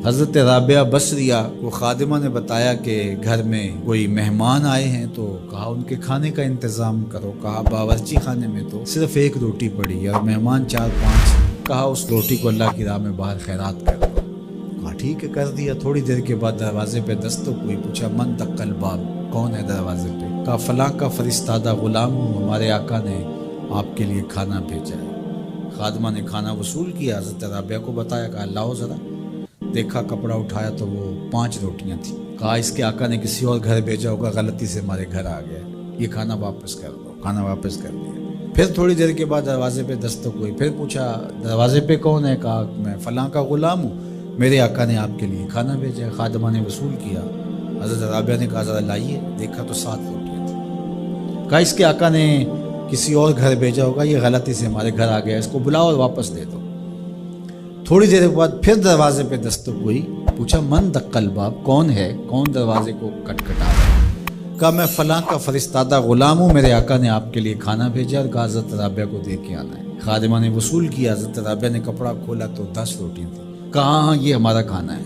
حضرت رابعہ بصریہ کو خادمہ نے بتایا کہ گھر میں کوئی مہمان آئے ہیں، تو کہا ان کے کھانے کا انتظام کرو۔ کہا باورچی خانے میں تو صرف ایک روٹی پڑی ہے اور مہمان 4-5، کہا اس روٹی کو اللہ کی راہ میں باہر خیرات کر دو۔ کہا ٹھیک ہے، کر دیا۔ تھوڑی دیر کے بعد دروازے پہ دستک ہوئی، پوچھا من دق الباب، کون ہے دروازے پہ؟ کہا فلاں کا فرستادہ غلام ہوں، ہمارے آقا نے آپ کے لیے کھانا بھیجا ہے۔ خادمہ نے کھانا وصول کیا، حضرت رابعہ کو بتایا، کہا لاؤ ذرا۔ دیکھا، کپڑا اٹھایا تو وہ 5 روٹیاں تھیں۔ کہا اس کے آقا نے کسی اور گھر بھیجا ہوگا، غلطی سے ہمارے گھر آ گیا، یہ کھانا واپس کر دو۔ کھانا واپس کر دیا۔ پھر تھوڑی دیر کے بعد دروازے پہ دستک ہوئی، پھر پوچھا دروازے پہ کون ہے؟ کہا میں فلاں کا غلام ہوں، میرے آقا نے آپ کے لیے کھانا بھیجا ہے۔ خادمہ نے وصول کیا، حضرت رابعہ نے کہا ذرا لائیے۔ دیکھا تو 7 روٹیاں تھیں۔ کہا اس کے آقا نے کسی اور گھر بھیجا ہوگا، یہ غلطی سے ہمارے گھر آ گیا، اس کو بلاؤ اور واپس دے دو۔ تھوڑی دیر بعد پھر دروازے پہ دستک ہوئی، پوچھا من دق الباب، کون ہے؟ کون دروازے کو کٹکھٹا رہا ہے؟ کہا میں فلاں کا فرستادہ غلام ہوں، میرے آقا نے آپ کے لیے کھانا بھیجا اور کہا حضرت رابعہ کو دے کے آنا ہے۔ خادمہ نے وصول کیا، حضرت رابعہ نے کپڑا کھولا تو 10 روٹیاں تھیں۔ کہا ہاں یہ ہمارا کھانا ہے۔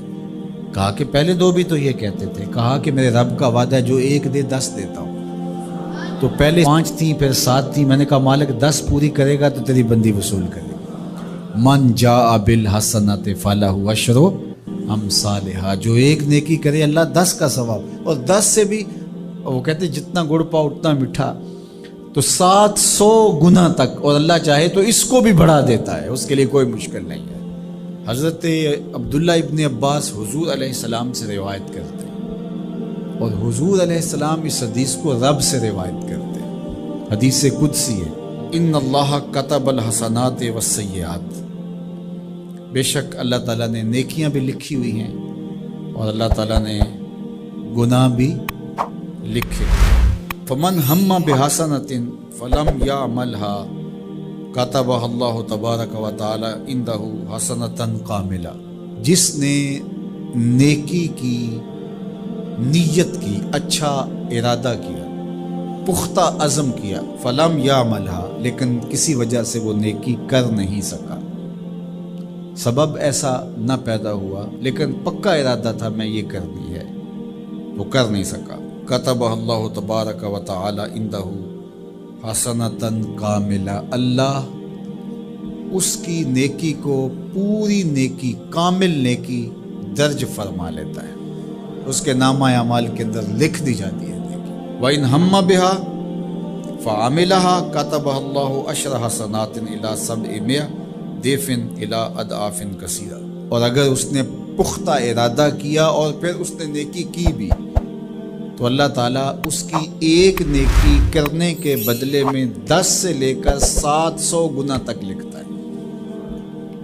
کہا کہ پہلے 2 بھی تو یہ کہتے تھے۔ کہا کہ میرے رب کا وعدہ ہے جو 1 دے 10 دیتا ہوں۔ تو پہلے 5 تھیں، پھر 7 تھیں۔ میں نے کہا مالک 10 پوری کرے گا تو تیری بندی وصول کرے گا۔ من جاء بالحسنۃ فلہ عشر امثالھا، جو 1 نیکی کرے اللہ 10 کا ثواب، اور 10 سے بھی وہ کہتے جتنا گڑ پاؤ اتنا میٹھا، تو 700 گنا تک، اور اللہ چاہے تو اس کو بھی بڑھا دیتا ہے، اس کے لیے کوئی مشکل نہیں ہے۔ حضرت عبداللہ ابن عباس حضور علیہ السلام سے روایت کرتے ہیں، اور حضور علیہ السلام اس حدیث کو رب سے روایت کرتے ہیں۔ حدیث قدسی ہے، ان اللہ کتب الحسنات والسیئات، بے شک اللہ تعالیٰ نے نیکیاں بھی لکھی ہوئی ہیں اور اللہ تعالیٰ نے گناہ بھی لکھے۔ فمن ہم بحسنۃ فلم یعملها کتبہ اللہ تبارک و تعالی عندہ حسنۃ کاملہ، جس نے نیکی کی نیت کی، اچھا ارادہ کیا، پختہ عزم کیا، فلم یعملها، لیکن کسی وجہ سے وہ نیکی کر نہیں سکا، سبب ایسا نہ پیدا ہوا، لیکن پکا ارادہ تھا میں یہ کرنی ہے، وہ کر نہیں سکا، کتبہ اللہ تبارک و تعالی عندہ حسنۃ کاملہ، اللہ اس کی نیکی کو پوری نیکی، کامل نیکی درج فرما لیتا ہے، اس کے نامہ اعمال کے اندر لکھ دی جاتی ہے نیکی۔ وَإِنْ هَمَّ بِهَا فَعَمِلَهَا كَتَبَهَا اللَّهُ عَشْرَ حَسَنَاتٍ إِلَىٰ 700 ضِعْفٍ إِلَىٰ أَضْعَافٍ كَثِيرَةٍ، اور اگر اس نے پختہ ارادہ کیا اور پھر اس نے نیکی کی بھی، تو اللہ تعالیٰ اس کی ایک نیکی کرنے کے بدلے میں 10 سے لے کر 700 گنا تک لکھتا ہے۔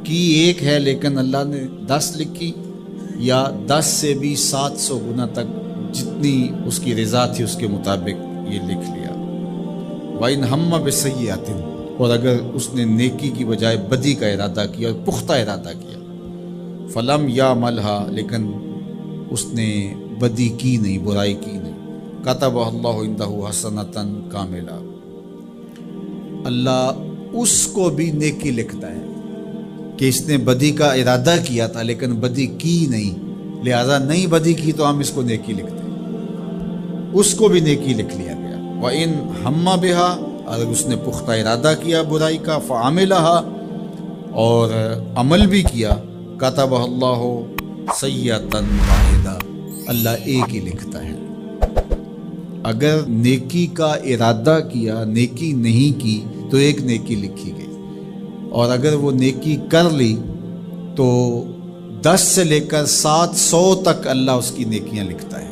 کی ایک ہے لیکن اللہ نے 10 لکھی، یا 10 سے بھی 700 گنا تک، جتنی اس کی رضا تھی اس کے مطابق یہ لکھ لیا۔ وَإِنْ هَمَّ بِسَيِّئَةٍ، اور اگر اس نے نیکی کی بجائے بدی کا ارادہ کیا اور پختہ ارادہ کیا، فَلَمْ يَعْمَلْهَا، لیکن اس نے بدی کی نہیں، برائی کی نہیں، کتبہ اللہ عندہ حسنۃ کاملہ، اللہ اس کو بھی نیکی لکھتا ہے کہ اس نے بدی کا ارادہ کیا تھا لیکن بدی کی نہیں، لہذا نہیں بدی کی تو ہم اس کو نیکی لکھتے ہیں، اس کو بھی نیکی لکھ لیا گیا۔ وَإِنْ ہَمَّ بِهَا، اگر اس نے پختہ ارادہ کیا برائی کا، فَعَمِلَهَا، اور عمل بھی کیا، کتبہ اللہ سیئۃ واحدہ، اللہ ایک ہی لکھتا ہے۔ اگر نیکی کا ارادہ کیا، نیکی نہیں کی تو ایک نیکی لکھی گئی، اور اگر وہ نیکی کر لی تو 10 سے لے کر 700 تک اللہ اس کی نیکیاں لکھتا ہے،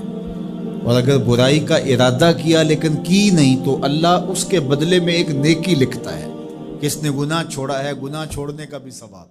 اور اگر برائی کا ارادہ کیا لیکن کی نہیں تو اللہ اس کے بدلے میں ایک نیکی لکھتا ہے کہ اس نے گناہ چھوڑا ہے، گناہ چھوڑنے کا بھی ثواب۔